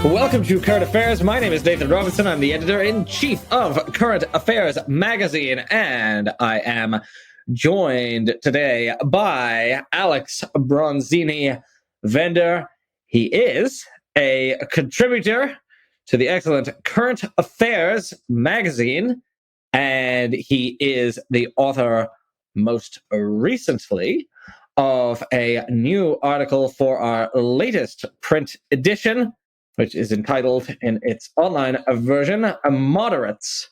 Welcome to Current Affairs. My name is Nathan Robinson. I'm the editor-in-chief of Current Affairs magazine, and I am joined today by Alex Bronzini-Vender. He is a contributor to the excellent Current Affairs magazine, and he is the author, most recently, of a new article for our latest print edition, which is entitled, in its online version, "Moderates,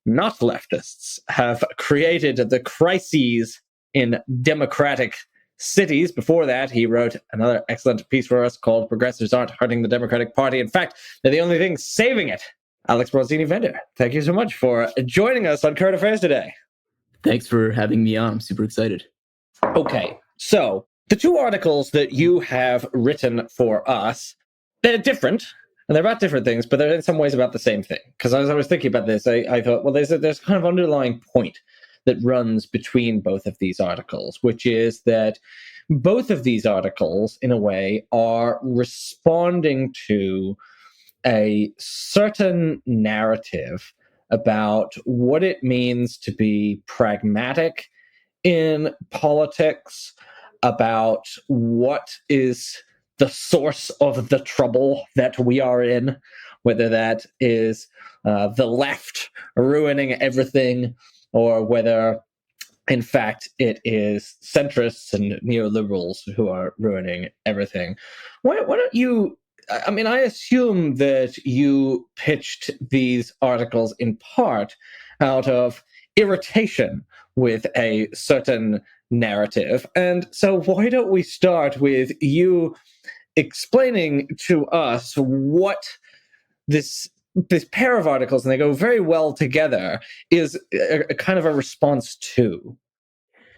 Not Leftists, Have Created the Crises in Democratic Cities." Before that, he wrote another excellent piece for us called "Progressives Aren't Hurting the Democratic Party. In fact, they're the only thing saving it." Alex Bronzini-Vender, thank you so much for joining us on Current Affairs today. Thanks for having me on. I'm super excited. Okay, so the two articles that you have written for us, they're different, and they're about different things, but they're in some ways about the same thing. Because as I was thinking about this, I thought, well, there's kind of underlying point that runs between both of these articles, which is that both of these articles, in a way, are responding to a certain narrative about what it means to be pragmatic in politics, about what is the source of the trouble that we are in, whether that is the left ruining everything, or whether, in fact, it is centrists and neoliberals who are ruining everything. Why don't you, I mean, I assume that you pitched these articles in part out of irritation with a certain narrative. And so why don't we start with you explaining to us what this pair of articles, and they go very well together, is a kind of a response to.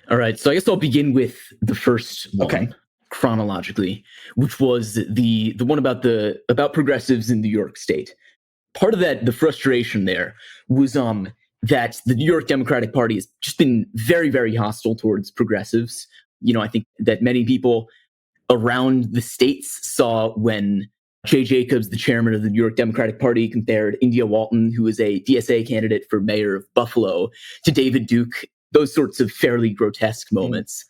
All right, so I guess I'll begin with the first one, Okay, chronologically, which was the one about progressives in New York State. Part of that, the frustration there, was that the New York Democratic Party has just been very, very hostile towards progressives. You know, I think that many people around the states saw when Jay Jacobs, the chairman of the New York Democratic Party, compared India Walton, who is a DSA candidate for mayor of Buffalo, to David Duke, those sorts of fairly grotesque moments.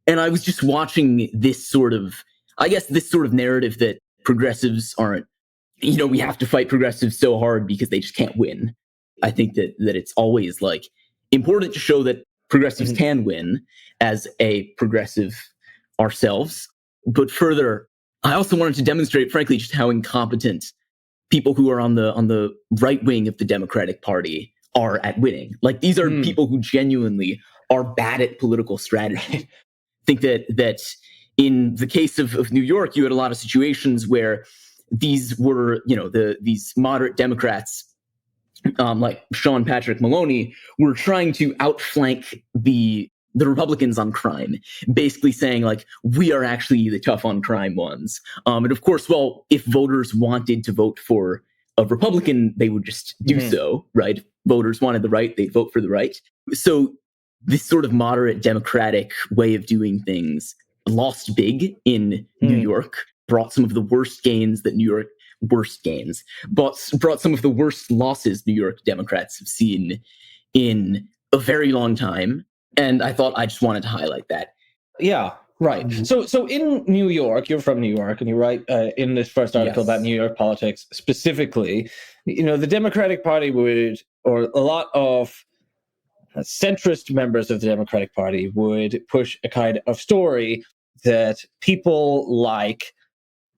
And I was just watching this sort of narrative that progressives aren't, we have to fight progressives so hard because they just can't win. I think that it's always like important to show that progressives can win as a progressive ourselves. But further, I also wanted to demonstrate, frankly, just how incompetent people who are on the right wing of the Democratic Party are at winning. Like, these are people who genuinely are bad at political strategy. I think that in the case of New York, you had a lot of situations where these were, these moderate Democrats, like Sean Patrick Maloney, were trying to outflank the Republicans on crime, basically saying, like, we are actually the tough on crime ones. And of course, well, if voters wanted to vote for a Republican, they would just do so, right? If voters wanted the right, they'd vote for the right. So this sort of moderate Democratic way of doing things lost big in New York, brought some of the worst gains, brought some of the worst losses New York Democrats have seen in a very long time. And I thought I just wanted to highlight that. Yeah, right. So in New York, you're from New York, and you write in this first article about New York politics specifically, the Democratic Party would, or a lot of centrist members of the Democratic Party would push a kind of story that people like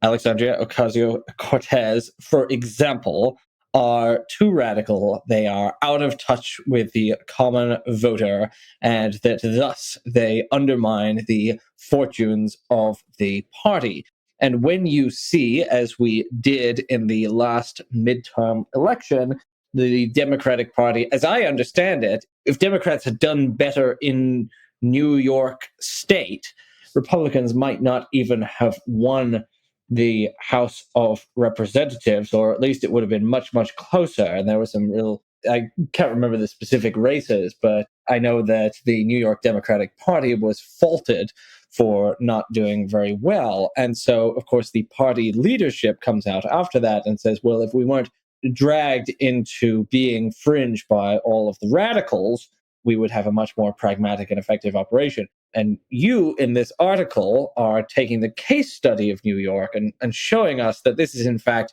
Alexandria Ocasio-Cortez, for example, are too radical, they are out of touch with the common voter, and that thus they undermine the fortunes of the party. And when you see, as we did in the last midterm election, the Democratic Party, as I understand it, if Democrats had done better in New York State, Republicans might not even have won the House of Representatives, or at least it would have been much, much closer. And there was some real I can't remember the specific races, but I know that the New York Democratic Party was faulted for not doing very well. And so, of course, the party leadership comes out after that and says, well, if we weren't dragged into being fringe by all of the radicals, we would have a much more pragmatic and effective operation. And you, in this article, are taking the case study of New York and showing us that this is, in fact,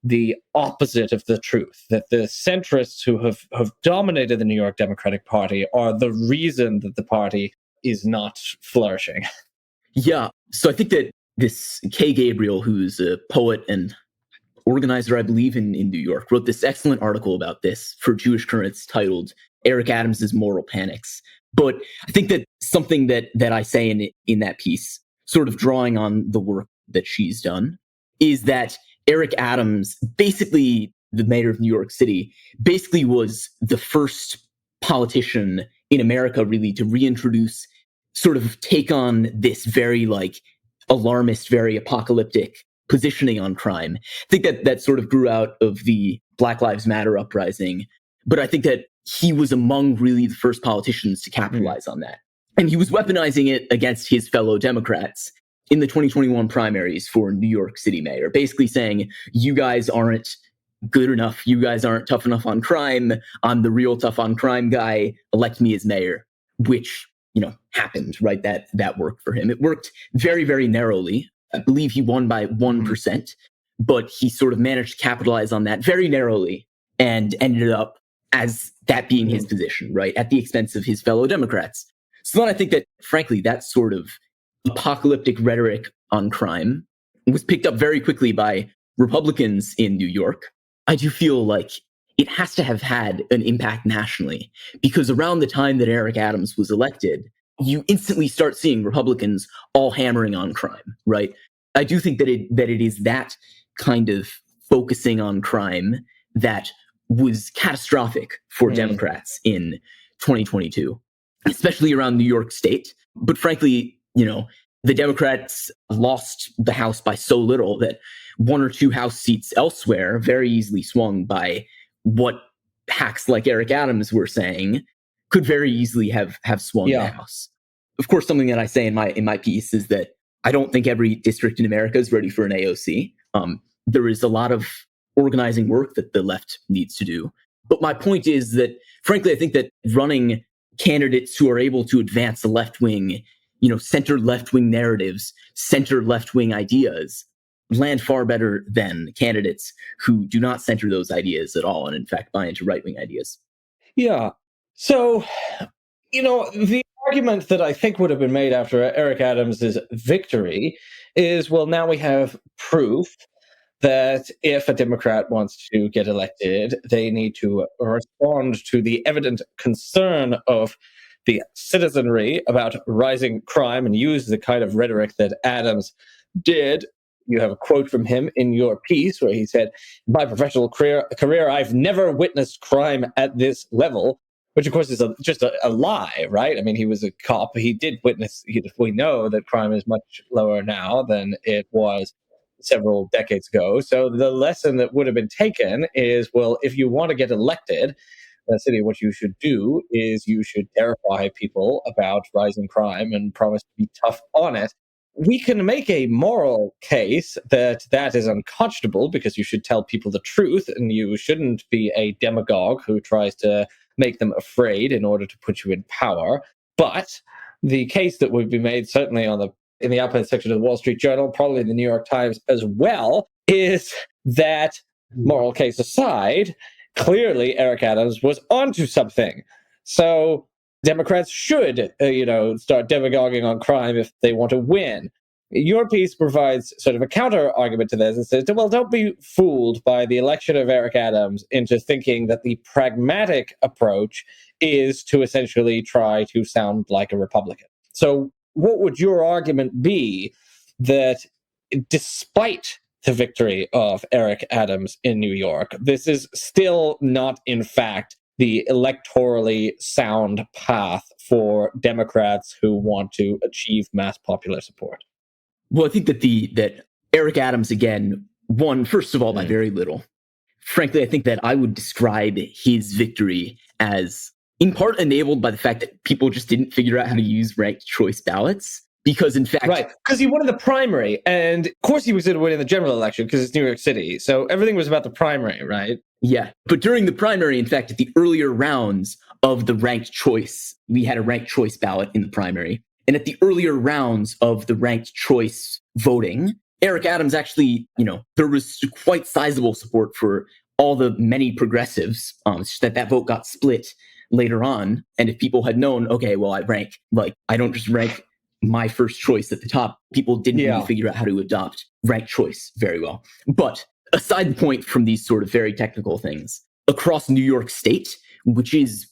the opposite of the truth, that the centrists who have dominated the New York Democratic Party are the reason that the party is not flourishing. Yeah. So I think that this Kay Gabriel, who's a poet and organizer, I believe, in New York, wrote this excellent article about this for Jewish Currents titled Eric Adams's Moral Panics. But I think that something that I say in that piece, sort of drawing on the work that she's done, is that Eric Adams, basically the mayor of New York City, basically was the first politician in America really to reintroduce, sort of take on this very alarmist, very apocalyptic positioning on crime. I think that sort of grew out of the Black Lives Matter uprising, but I think that he was among really the first politicians to capitalize on that. And he was weaponizing it against his fellow Democrats in the 2021 primaries for New York City mayor, basically saying, you guys aren't good enough. You guys aren't tough enough on crime. I'm the real tough on crime guy. Elect me as mayor, which, happened, right? That worked for him. It worked very, very narrowly. I believe he won by 1%, but he sort of managed to capitalize on that very narrowly and ended up as that being his position, right? At the expense of his fellow Democrats. So then I think that, frankly, that sort of apocalyptic rhetoric on crime was picked up very quickly by Republicans in New York. I do feel like it has to have had an impact nationally, because around the time that Eric Adams was elected, you instantly start seeing Republicans all hammering on crime, right? I do think that it is that kind of focusing on crime that was catastrophic for Democrats in 2022, especially around New York State. But frankly, the Democrats lost the House by so little that one or two House seats elsewhere very easily swung by what hacks like Eric Adams were saying could very easily have swung the House. Of course, something that I say in my piece is that I don't think every district in America is ready for an AOC. There is a lot of organizing work that the left needs to do. But my point is that, frankly, I think that running candidates who are able to advance the left-wing, center left-wing narratives, center left-wing ideas, land far better than candidates who do not center those ideas at all and, in fact, buy into right-wing ideas. Yeah. So, the argument that I think would have been made after Eric Adams' victory is, well, now we have proof that if a Democrat wants to get elected, they need to respond to the evident concern of the citizenry about rising crime and use the kind of rhetoric that Adams did. You have a quote from him in your piece where he said, "In my professional career, I've never witnessed crime at this level," which of course is just a lie, right? I mean, he was a cop. He did witness, we know that crime is much lower now than it was several decades ago. So the lesson that would have been taken is, well, if you want to get elected, in the city, what you should do is you should terrify people about rising crime and promise to be tough on it. We can make a moral case that is unconscionable because you should tell people the truth and you shouldn't be a demagogue who tries to make them afraid in order to put you in power. But the case that would be made, certainly in the opposite section of the Wall Street Journal, probably the New York Times as well, is that, moral case aside, clearly Eric Adams was onto something. So Democrats should, start demagoguing on crime if they want to win. Your piece provides sort of a counter argument to this and says, well, don't be fooled by the election of Eric Adams into thinking that the pragmatic approach is to essentially try to sound like a Republican. So what would your argument be that despite the victory of Eric Adams in New York, this is still not, in fact, the electorally sound path for Democrats who want to achieve mass popular support? Well, I think that Eric Adams, again, won, first of all, by very little. frankly, I think that I would describe his victory as in part enabled by the fact that people just didn't figure out how to use ranked choice ballots. Because in fact, right, because he won in the primary, and of course he was going to win in the general election because it's New York City. So everything was about the primary, right? Yeah, but during the primary, in fact, at the earlier rounds of the ranked choice, we had a ranked choice ballot in the primary. And at the earlier rounds of the ranked choice voting, Eric Adams actually, there was quite sizable support for all the many progressives. It's just that vote got split later on. And if people had known, okay, well, I don't just rank my first choice at the top, people didn't really figure out how to adopt ranked choice very well. But aside the point from these sort of very technical things, across New York State, which is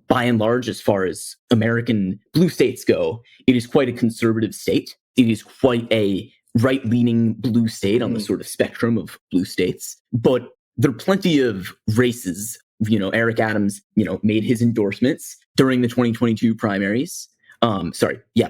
by and large, as far as American blue states go, it is quite a conservative state. It is quite a right-leaning blue state on the sort of spectrum of blue states. But there are plenty of races. Eric Adams, made his endorsements during the 2022 primaries.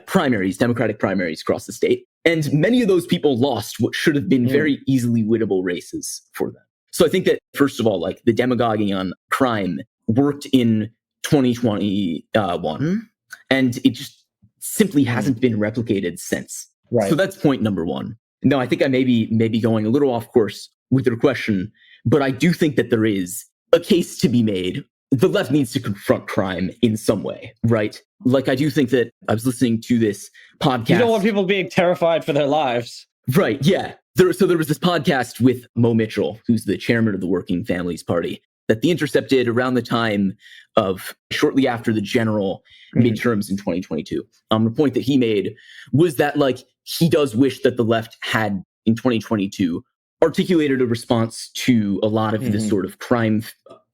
Primaries, Democratic primaries across the state. And many of those people lost what should have been very easily winnable races for them. So I think that, first of all, like the demagoguing on crime worked in 2021, and it just simply hasn't been replicated since. Right. So that's point number one. Now, I think I may be going a little off course with your question, but I do think that there is a case to be made. The left needs to confront crime in some way, right? Like, I do think that I was listening to this podcast. You don't want people being terrified for their lives. Right, yeah. So there was this podcast with Mo Mitchell, who's the chairman of the Working Families Party, that The Intercept did around the time of shortly after the general midterms in 2022. The point that he made was that, like, he does wish that the left had, in 2022, articulated a response to a lot of the sort of crime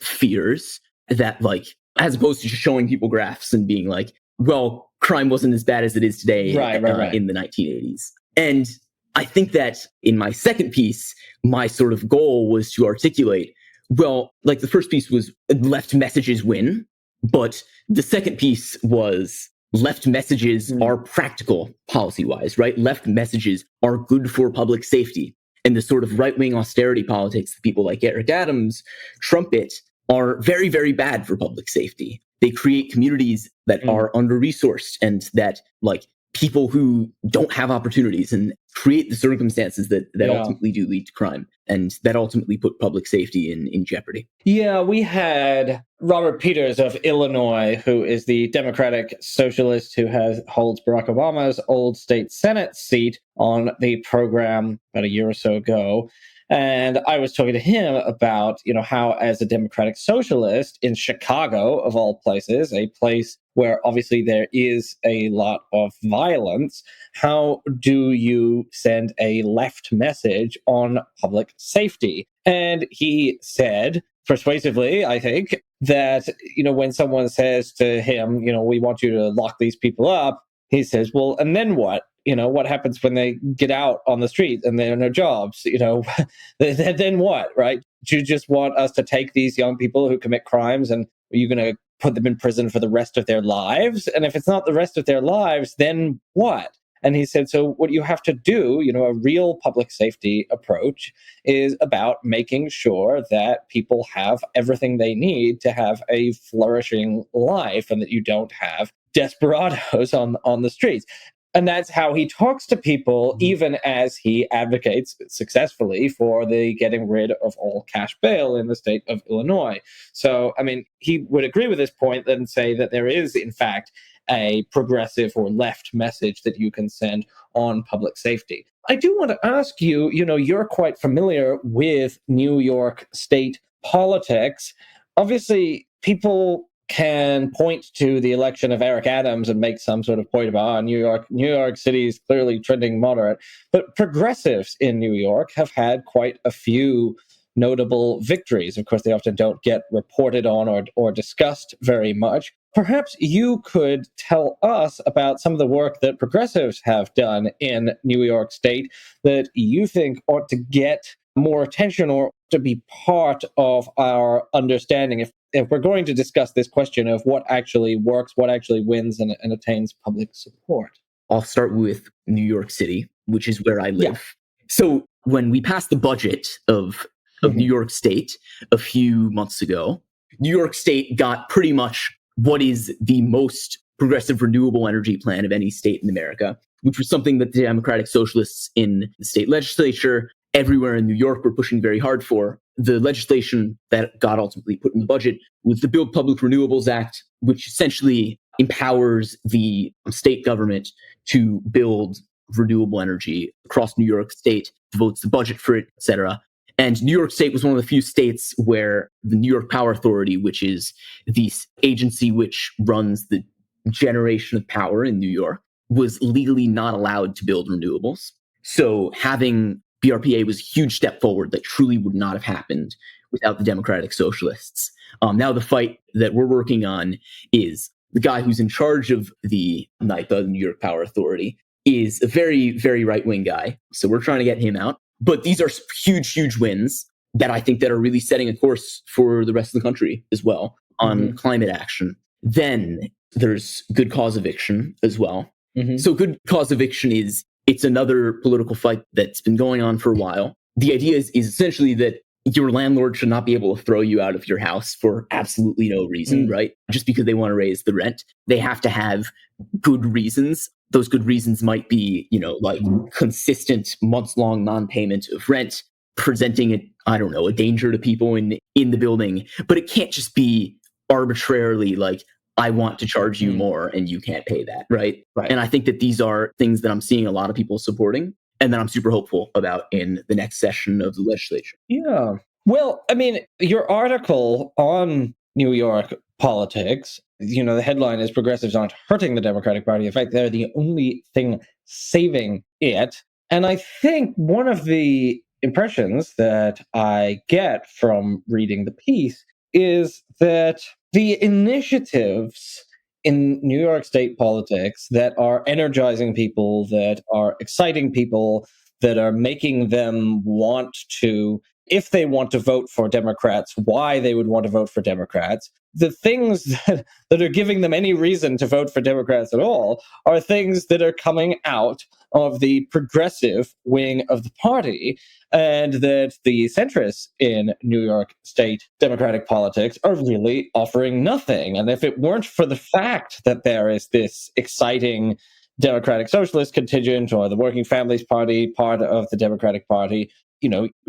fears that, like, as opposed to just showing people graphs and being like, well, crime wasn't as bad as it is today in the 1980s. And I think that in my second piece, my sort of goal was to articulate, well, like the first piece was left messages win, but the second piece was left messages are practical policy-wise, right? Left messages are good for public safety. And the sort of right-wing austerity politics that people like Eric Adams trumpet are very, very bad for public safety. They create communities that are under-resourced and that, like, people who don't have opportunities and create the circumstances that ultimately do lead to crime and that ultimately put public safety in jeopardy. Yeah, we had Robert Peters of Illinois, who is the Democratic socialist who holds Barack Obama's old state Senate seat, on the program about a year or so ago. And I was talking to him about, how as a Democratic socialist in Chicago, of all places, a place where obviously there is a lot of violence, how do you send a left message on public safety? And he said, persuasively, I think, that, when someone says to him, we want you to lock these people up, he says, well, and then what? What happens when they get out on the street and there are no jobs? Then what, right? Do you just want us to take these young people who commit crimes and are you going to put them in prison for the rest of their lives? And if it's not the rest of their lives, then what? And he said, so what you have to do, a real public safety approach is about making sure that people have everything they need to have a flourishing life and that you don't have desperados on the streets. And that's how he talks to people, even as he advocates successfully for the getting rid of all cash bail in the state of Illinois. So, I mean, he would agree with this point and say that there is, in fact, a progressive or left message that you can send on public safety. I do want to ask you, you're quite familiar with New York state politics. Obviously, people can point to the election of Eric Adams and make some sort of point about New York City is clearly trending moderate. But progressives in New York have had quite a few notable victories. Of course, they often don't get reported on or discussed very much. Perhaps you could tell us about some of the work that progressives have done in New York State that you think ought to get more attention or to be part of our understanding if we're going to discuss this question of what actually works, what actually wins and attains public support. I'll start with New York City, which is where I live. So when we passed the budget of of New York State a few months ago. New York State got pretty much what is the most progressive renewable energy plan of any state in America, which was something that the Democratic Socialists in the state legislature everywhere in New York were pushing very hard for. The legislation that got ultimately put in the budget was the Build Public Renewables Act, which essentially empowers the state government to build renewable energy across New York State, devotes the budget for it, etc. And New York State was one of the few states where the New York Power Authority, which is the agency which runs the generation of power in New York, was legally not allowed to build renewables. So having BRPA was a huge step forward that truly would not have happened without the Democratic Socialists. Now the fight that we're working on is the guy who's in charge of the NYPA, the New York Power Authority, is a very, very right-wing guy. So we're trying to get him out. But these are huge, huge wins that I think that are really setting a course for the rest of the country as well on climate action. Then there's good cause eviction as well. So good cause eviction it's another political fight that's been going on for a while. The idea is essentially that your landlord should not be able to throw you out of your house for absolutely no reason, right? Just because they want to raise the rent. They have to have good reasons. Those good reasons might be, like consistent months-long non-payment of rent, presenting a danger to people in the building. But it can't just be arbitrarily like, I want to charge you more and you can't pay that, right? And I think that these are things that I'm seeing a lot of people supporting and that I'm super hopeful about in the next session of the legislature. Yeah. Well, I mean, your article on New York politics, the headline is "Progressives Aren't Hurting the Democratic Party. In fact, they're the only thing saving it." And I think one of the impressions that I get from reading the piece is that the initiatives in New York State politics that are energizing people, that are exciting people, that are making them want to, if they want to vote for Democrats, why they would want to vote for Democrats. The things that are giving them any reason to vote for Democrats at all are things that are coming out of the progressive wing of the party, and that the centrists in New York State Democratic politics are really offering nothing. And if it weren't for the fact that there is this exciting Democratic Socialist contingent, or the Working Families Party part of the Democratic Party,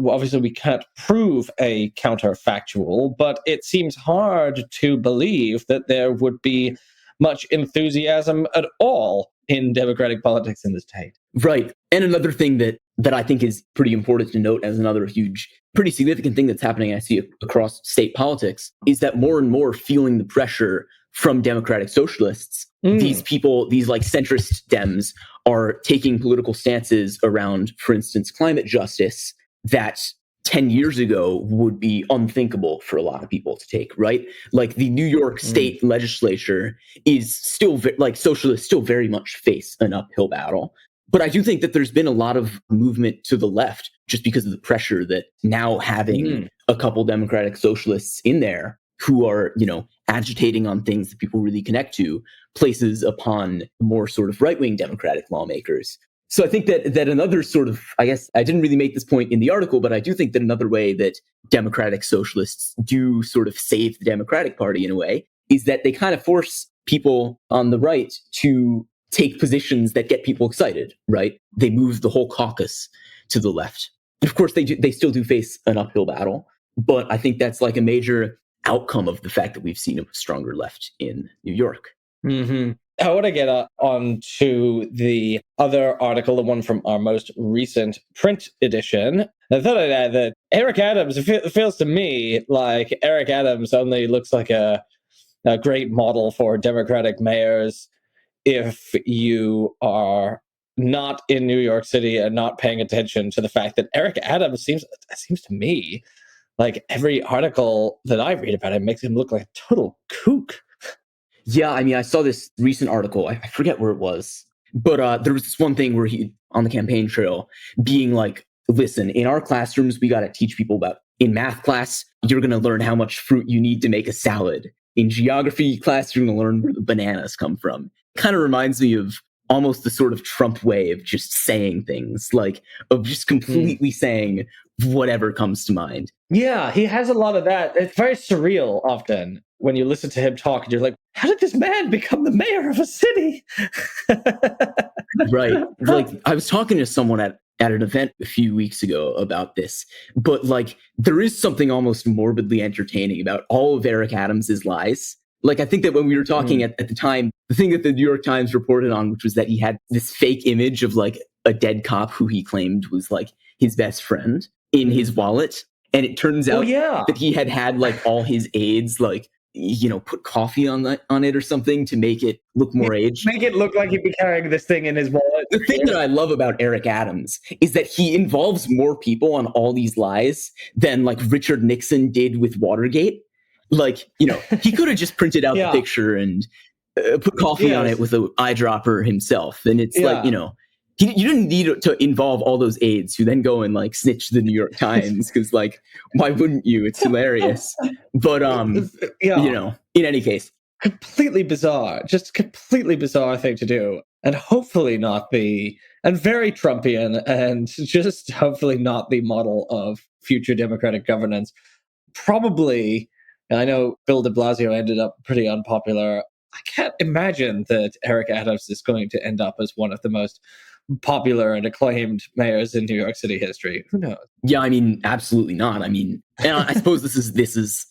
obviously we can't prove a counterfactual, but it seems hard to believe that there would be much enthusiasm at all in Democratic politics in the state. Right. And another thing that I think is pretty important to note as another huge, pretty significant thing that's happening, I see across state politics, is that more and more feeling the pressure from Democratic Socialists. These people, these like centrist Dems, are taking political stances around, for instance, climate justice that 10 years ago would be unthinkable for a lot of people to take, right? Like the New York State legislature is still, socialists still very much face an uphill battle. But I do think that there's been a lot of movement to the left just because of the pressure that now having a couple Democratic Socialists in there who are, agitating on things that people really connect to places upon more sort of right-wing Democratic lawmakers. So I think that another sort of, I guess I didn't really make this point in the article, but I do think that another way that Democratic Socialists do sort of save the Democratic Party in a way is that they kind of force people on the right to take positions that get people excited, right? They move the whole caucus to the left. And of course, they still do face an uphill battle, but I think that's like a major outcome of the fact that we've seen a stronger left in New York. I want to get on to the other article, the one from our most recent print edition. I thought I'd add that Eric Adams, it feels to me like Eric Adams only looks like a great model for Democratic mayors if you are not in New York City and not paying attention to the fact that Eric Adams seems to me like every article that I read about him makes him look like a total kook. Yeah, I mean, I saw this recent article. I forget where it was, but there was this one thing where he, on the campaign trail, being like, listen, in our classrooms, we got to teach people about, in math class, you're going to learn how much fruit you need to make a salad. In geography class, you're going to learn where the bananas come from. Kind of reminds me of almost the sort of Trump way of just saying things, like of just completely saying whatever comes to mind. Yeah, he has a lot of that. It's very surreal often when you listen to him talk and you're like, how did this man become the mayor of a city? Right. Like I was talking to someone at an event a few weeks ago about this, but like there is something almost morbidly entertaining about all of Eric Adams's lies. Like I think that when we were talking at the time, the thing that the New York Times reported on, which was that he had this fake image of like a dead cop who he claimed was like his best friend in his wallet. And it turns out that he had like all his aides like, you know, put coffee on it or something to make it look more aged. Make it look like he'd be carrying this thing in his wallet. The thing that I love about Eric Adams is that he involves more people on all these lies than like Richard Nixon did with Watergate. Like, you know, he could have just printed out the picture and put coffee on it with an eyedropper himself. And it's like, you know, you didn't need to involve all those aides who then go and like snitch the New York Times because like, why wouldn't you? It's hilarious. But, you know, in any case. Completely bizarre, just completely bizarre thing to do. And hopefully not and very Trumpian, and just hopefully not the model of future democratic governance. Probably, and I know Bill de Blasio ended up pretty unpopular. I can't imagine that Eric Adams is going to end up as one of the most popular and acclaimed mayors in New York City history. Who knows? Yeah, I mean, absolutely not. I mean, and I suppose this is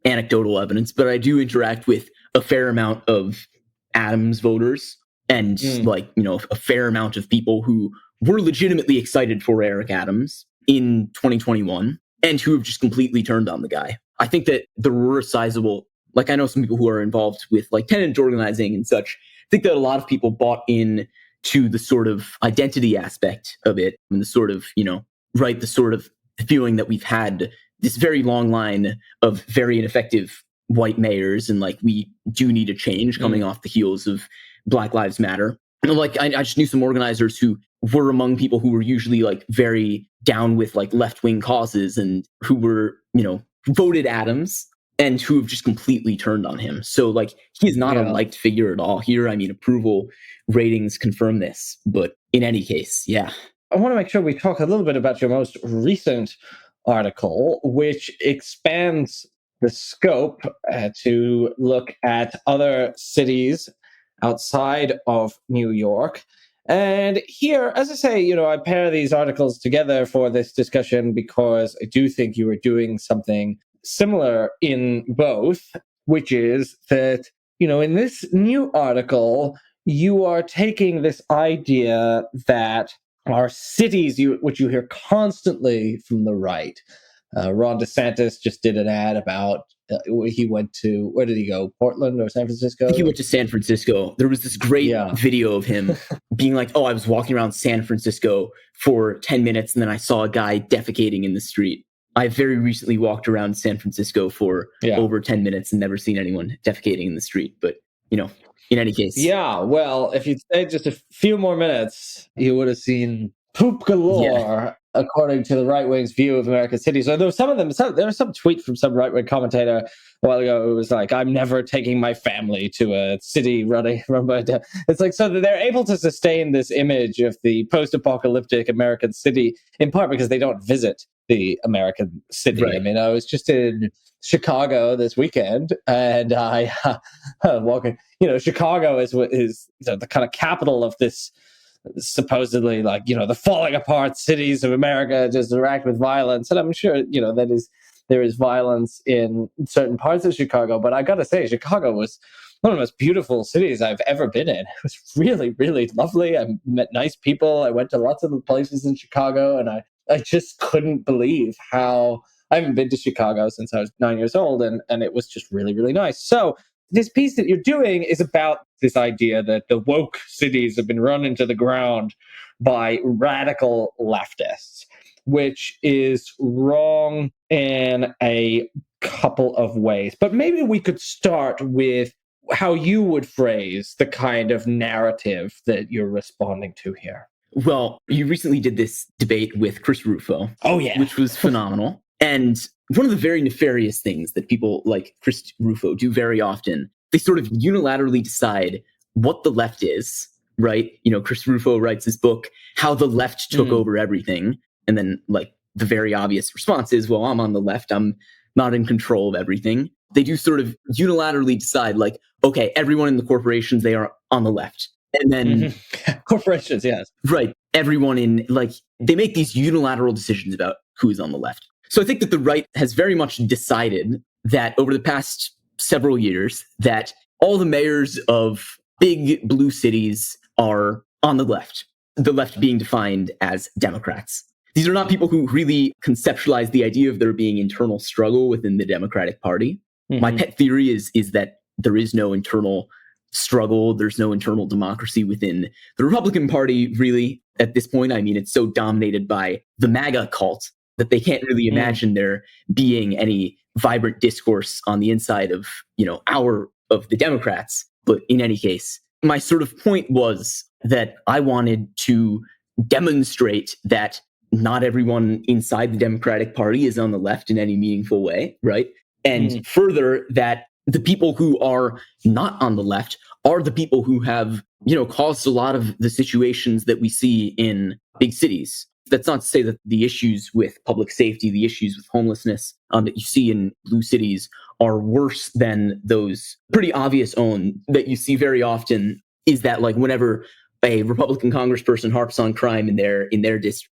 anecdotal evidence, but I do interact with a fair amount of Adams voters and like, you know, a fair amount of people who were legitimately excited for Eric Adams in 2021 and who have just completely turned on the guy. I think that there were sizable, like I know some people who are involved with like tenant organizing and such. I think that a lot of people bought in to the sort of identity aspect of it and the sort of, you know, right, the sort of feeling that we've had this very long line of very ineffective white mayors, and like we do need a change coming off the heels of Black Lives Matter. And like I just knew some organizers who were among people who were usually like very down with like left-wing causes and who were, you know, voted Adams and who have just completely turned on him. So like he is not a liked figure at all here. I mean, approval ratings confirm this, but in any case, yeah. I want to make sure we talk a little bit about your most recent article, which expands the scope to look at other cities outside of New York. And here, as I say, you know, I pair these articles together for this discussion because I do think you are doing something similar in both, which is that, you know, in this new article, you are taking this idea that our cities, which you hear constantly from the right. Ron DeSantis just did an ad about he went to, where did he go? Portland or San Francisco? I think he went to San Francisco. There was this great video of him being like, oh, I was walking around San Francisco for 10 minutes and then I saw a guy defecating in the street. I very recently walked around San Francisco for over 10 minutes and never seen anyone defecating in the street. But, you know, in any case. Yeah, well, if you'd stayed just a few more minutes, you would have seen poop galore, according to the right wing's view of American cities. So there was there was some tweet from some right wing commentator a while ago. It was like, I'm never taking my family to a city run by death. It's like, so that they're able to sustain this image of the post-apocalyptic American city, in part because they don't visit the American city. Right. I mean, I was just in Chicago this weekend, and I walking. You know, Chicago is the kind of capital of this supposedly, like, you know, the falling apart cities of America just interact with violence, and I'm sure, you know, there is violence in certain parts of Chicago. But I got to say, Chicago was one of the most beautiful cities I've ever been in. It was really, really lovely. I met nice people. I went to lots of the places in Chicago, and I just couldn't believe how. I haven't been to Chicago since I was 9 years old, and it was just really, really nice. So this piece that you're doing is about this idea that the woke cities have been run into the ground by radical leftists, which is wrong in a couple of ways. But maybe we could start with how you would phrase the kind of narrative that you're responding to here. Well, you recently did this debate with Chris Rufo. Oh, yeah. Which was phenomenal. And one of the very nefarious things that people like Chris Rufo do very often, they sort of unilaterally decide what the left is right? Chris Rufo writes this book, How the Left Took Over Everything. And then like the very obvious response is, well, I'm on the left. I'm not in control of everything. They do sort of unilaterally decide like, okay, everyone in the corporations, they are on the left. And then corporations, yes. Right. Everyone in like, they make these unilateral decisions about who is on the left. So I think that the right has very much decided that over the past several years that all the mayors of big blue cities are on the left being defined as Democrats. These are not people who really conceptualize the idea of there being internal struggle within the Democratic Party. My pet theory is that there is no internal struggle. There's no internal democracy within the Republican Party, really, at this point. I mean, it's so dominated by the MAGA cult that they can't really imagine there being any vibrant discourse on the inside of, of the Democrats. But in any case, my sort of point was that I wanted to demonstrate that not everyone inside the Democratic Party is on the left in any meaningful way, right? And further, that the people who are not on the left are the people who have, caused a lot of the situations that we see in big cities. That's not to say that the issues with public safety, the issues with homelessness that you see in blue cities are worse than those pretty obvious that you see very often. Is that like whenever a Republican congressperson harps on crime in their district,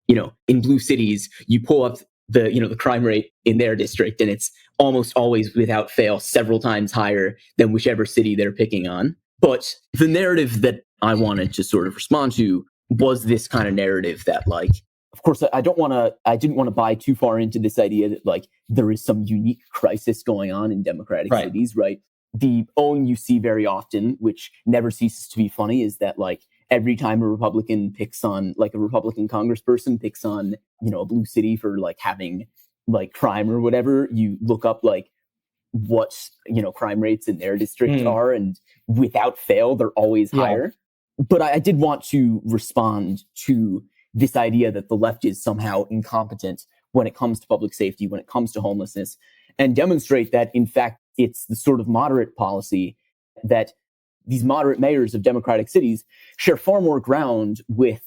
in blue cities, you pull up the crime rate in their district, and it's almost always without fail several times higher than whichever city they're picking on. But the narrative that I wanted to sort of respond to was this kind of narrative that, like, of course, I didn't want to buy too far into this idea that like there is some unique crisis going on in democratic cities, right? The own you see very often, which never ceases to be funny, is that like every time a Republican congressperson picks on, a blue city for like having like crime or whatever, you look up like what, crime rates in their district are, and without fail, they're always higher. But I did want to respond to this idea that the left is somehow incompetent when it comes to public safety, when it comes to homelessness, and demonstrate that, in fact, it's the sort of moderate policy that these moderate mayors of democratic cities share far more ground with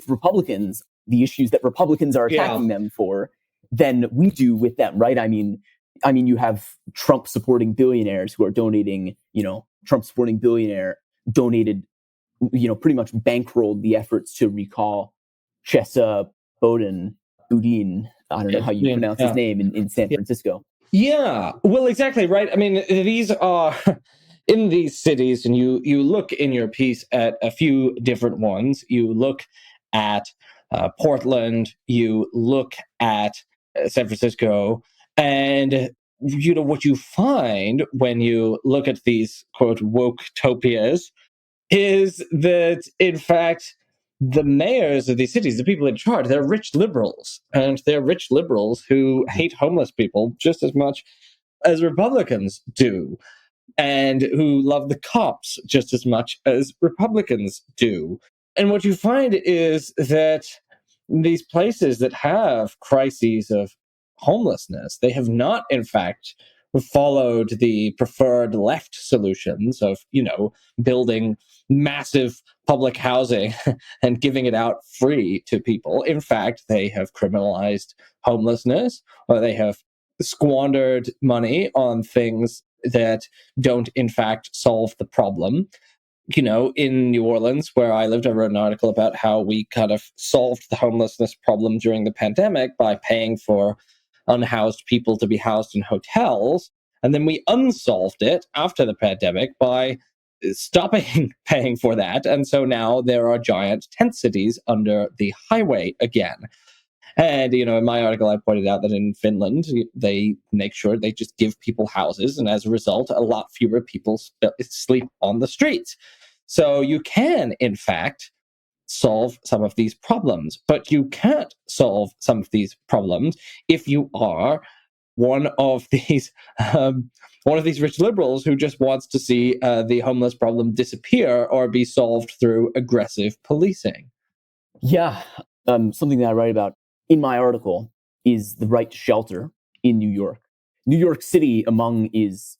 Republicans, the issues that Republicans are attacking them for, than we do with them, right? I mean, you have Trump supporting billionaires who are donating, Trump supporting billionaire donated, pretty much bankrolled the efforts to recall Chesa Boudin. I don't know how you pronounce his name in San Francisco. Yeah, well, exactly, right. I mean, these are in these cities, and you look in your piece at a few different ones. You look at Portland, you look at San Francisco, and what you find when you look at these quote woke-topias is that, in fact, the mayors of these cities, the people in charge, they're rich liberals. And they're rich liberals who hate homeless people just as much as Republicans do, and who love the cops just as much as Republicans do. And what you find is that these places that have crises of homelessness, they have not, in fact, followed the preferred left solutions of, building massive public housing and giving it out free to people. In fact, they have criminalized homelessness, or they have squandered money on things that don't, in fact, solve the problem. In New Orleans, where I lived, I wrote an article about how we kind of solved the homelessness problem during the pandemic by paying for unhoused people to be housed in hotels. And then we unsolved it after the pandemic by stopping paying for that. And so now there are giant tent cities under the highway again. And, in my article, I pointed out that in Finland, they make sure they just give people houses. And as a result, a lot fewer people sleep on the streets. So you can, in fact, solve some of these problems. But you can't solve some of these problems if you are one of these rich liberals who just wants to see the homeless problem disappear or be solved through aggressive policing. Yeah. Something that I write about in my article is the right to shelter in New York. New York City is,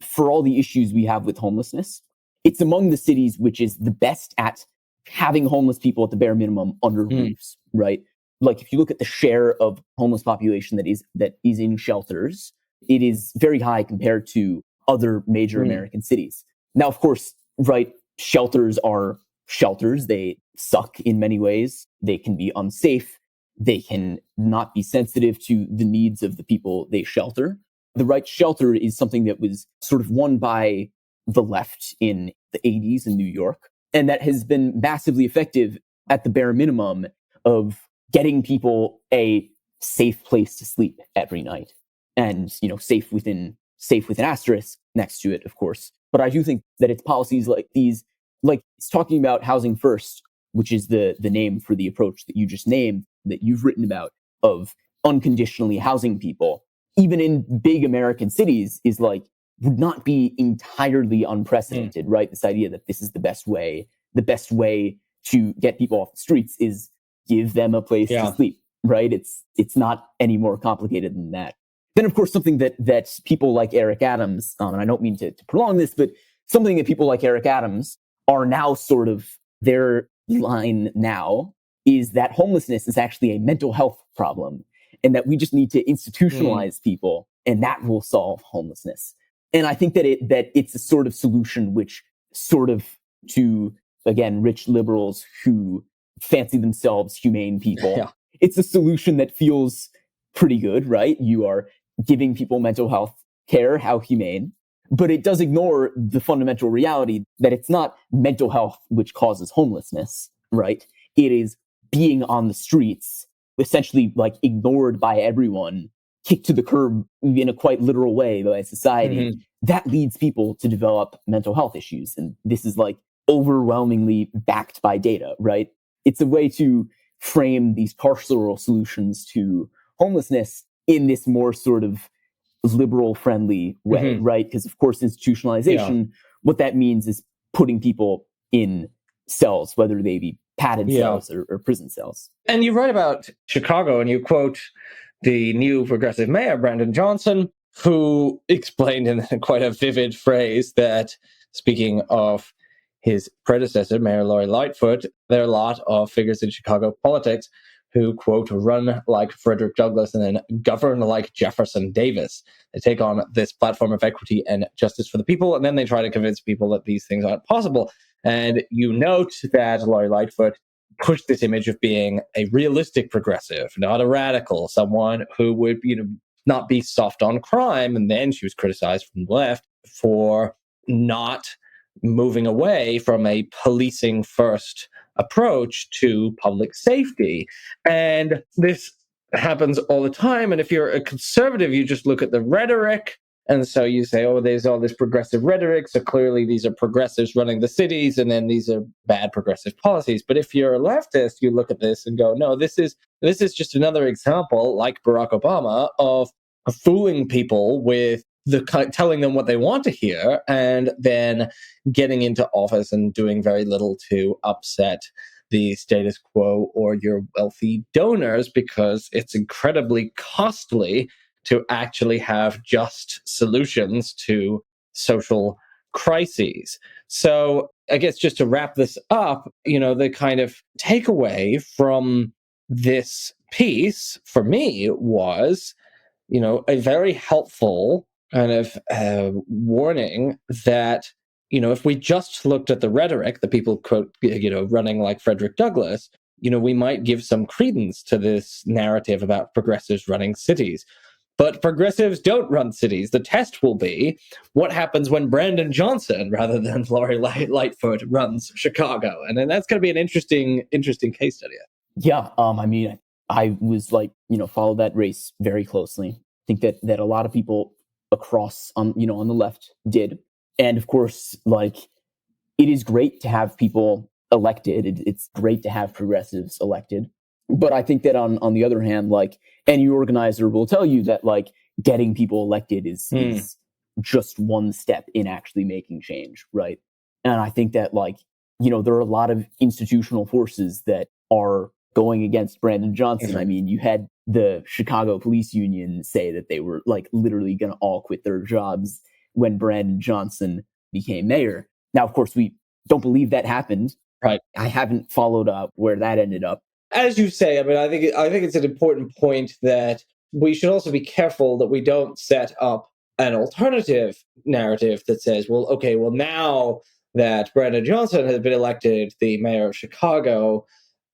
for all the issues we have with homelessness, it's among the cities which is the best at having homeless people at the bare minimum under roofs, right? Like if you look at the share of homeless population that is in shelters, it is very high compared to other major American cities. Now, of course, right, shelters are shelters. They suck in many ways. They can be unsafe. They can not be sensitive to the needs of the people they shelter. The right shelter is something that was sort of won by the left in the 80s in New York. And that has been massively effective at the bare minimum of getting people a safe place to sleep every night. And, safe with an asterisk next to it, of course. But I do think that it's policies like these, like it's talking about housing first, which is the name for the approach that you just named, that you've written about, of unconditionally housing people, even in big American cities, is like, would not be entirely unprecedented, right? This idea that this is the best way to get people off the streets is give them a place to sleep, right? It's not any more complicated than that. Then, of course, something that people like Eric Adams, and I don't mean to prolong this, but something that people like Eric Adams are now sort of their line now is that homelessness is actually a mental health problem and that we just need to institutionalize people and that will solve homelessness. And I think that it's a sort of solution which sort of, to, again, rich liberals who fancy themselves humane people, it's a solution that feels pretty good, right? You are giving people mental health care, how humane, but it does ignore the fundamental reality that it's not mental health which causes homelessness, right? It is being on the streets, essentially like ignored by everyone, kicked to the curb in a quite literal way by society. That leads people to develop mental health issues. And this is like overwhelmingly backed by data, right? It's a way to frame these carceral solutions to homelessness in this more sort of liberal friendly way, right? Because of course, institutionalization, what that means is putting people in cells, whether they be padded cells or prison cells. And you write about Chicago and you quote the new progressive mayor, Brandon Johnson, who explained in quite a vivid phrase that, speaking of his predecessor, Mayor Lori Lightfoot, there are a lot of figures in Chicago politics who, quote, run like Frederick Douglass and then govern like Jefferson Davis. They take on this platform of equity and justice for the people, and then they try to convince people that these things aren't possible. And you note that Lori Lightfoot pushed this image of being a realistic progressive, not a radical, someone who would, not be soft on crime. And then she was criticized from the left for not moving away from a policing first approach to public safety. And this happens all the time. And if you're a conservative, you just look at the rhetoric. And so you say, oh, there's all this progressive rhetoric. So clearly these are progressives running the cities, and then these are bad progressive policies. But if you're a leftist, you look at this and go, no, this is just another example, like Barack Obama, of fooling people with telling them what they want to hear, and then getting into office and doing very little to upset the status quo or your wealthy donors, because it's incredibly costly to actually have just solutions to social crises. So I guess just to wrap this up, the kind of takeaway from this piece for me was, a very helpful kind of warning that, if we just looked at the rhetoric, the people quote, running like Frederick Douglass, we might give some credence to this narrative about progressives running cities. But progressives don't run cities. The test will be what happens when Brandon Johnson, rather than Lori Lightfoot, runs Chicago. And then that's going to be an interesting case study. Yeah. I was follow that race very closely. I think that a lot of people across on the left did. And of course, it is great to have people elected. It's great to have progressives elected. But I think that on the other hand, any organizer will tell you that getting people elected is just one step in actually making change, right? And I think that there are a lot of institutional forces that are going against Brandon Johnson. I mean, you had the Chicago Police Union say that they were literally going to all quit their jobs when Brandon Johnson became mayor. Now, of course, we don't believe that happened. Right. I haven't followed up where that ended up. As you say, I mean, I think it's an important point that we should also be careful that we don't set up an alternative narrative that says, well, okay, well, now that Brandon Johnson has been elected the mayor of Chicago,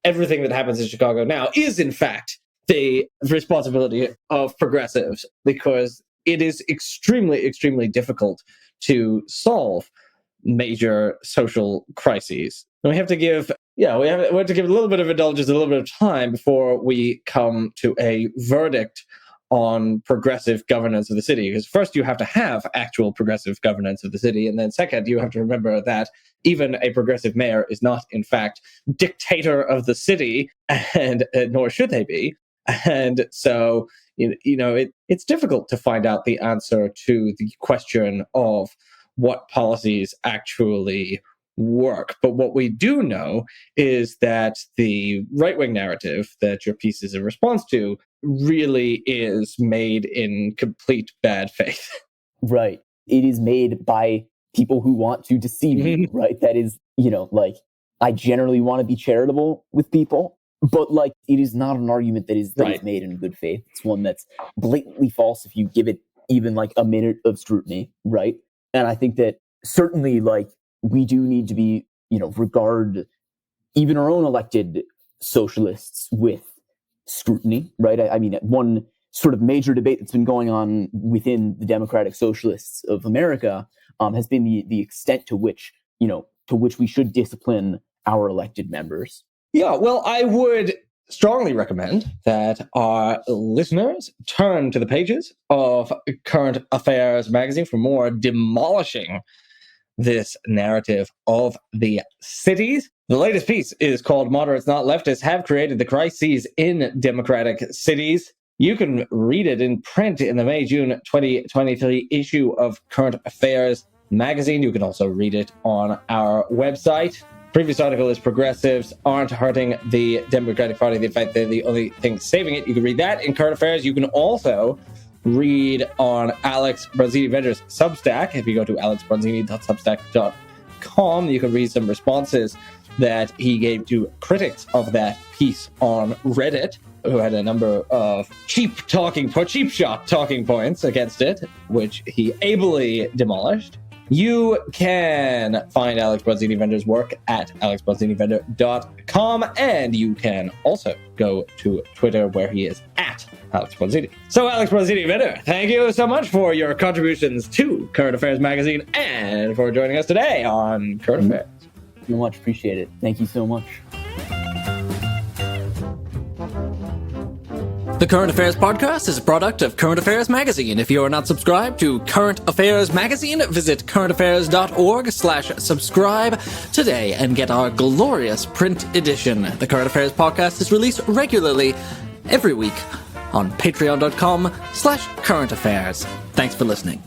everything that happens in Chicago now is, in fact, the responsibility of progressives, because it is extremely, extremely difficult to solve major social crises. And we have to give we have to give a little bit of indulgence, a little bit of time before we come to a verdict on progressive governance of the city. Because first you have to have actual progressive governance of the city, and then second you have to remember that even a progressive mayor is not, in fact, dictator of the city, and nor should they be. And so it's difficult to find out the answer to the question of what policies actually work. But what we do know is that the right-wing narrative that your piece is a response to really is made in complete bad faith. Right. It is made by people who want to deceive you, right? That is, I generally want to be charitable with people, but it is not an argument that is made in good faith. It's one that's blatantly false if you give it even a minute of scrutiny, right? And I think that certainly we do need to be, regard even our own elected socialists with scrutiny, right? I mean, one sort of major debate that's been going on within the Democratic Socialists of America has been the extent to which we should discipline our elected members. Yeah, well, I would strongly recommend that our listeners turn to the pages of Current Affairs magazine for more demolishing this narrative of the cities. The latest piece is called "Moderates Not Leftists Have Created the Crises in Democratic Cities." You can read it in print in the May-June 2023 issue of Current Affairs magazine. You can also read it on our website. Previous article is "Progressives Aren't Hurting the Democratic Party. In fact, they're the only thing saving it." You can read that in Current Affairs. You can also read on Alex Bronzini-Vender's Substack. If you go to alexbronzini.substack.com, you can read some responses that he gave to critics of that piece on Reddit, who had a number of cheap shot talking points against it, which he ably demolished. You can find Alex Bronzini-Vender's work at alexbronzini-vender.com, and you can also go to Twitter, where he is at Alex Bronzini. So, Alex Bronzini-Vender, thank you so much for your contributions to Current Affairs magazine and for joining us today on Current Affairs. So much. Appreciate it. Thank you so much. The Current Affairs Podcast is a product of Current Affairs Magazine. If you are not subscribed to Current Affairs Magazine, visit currentaffairs.org/subscribe today and get our glorious print edition. The Current Affairs Podcast is released regularly every week on patreon.com/currentaffairs. Thanks for listening.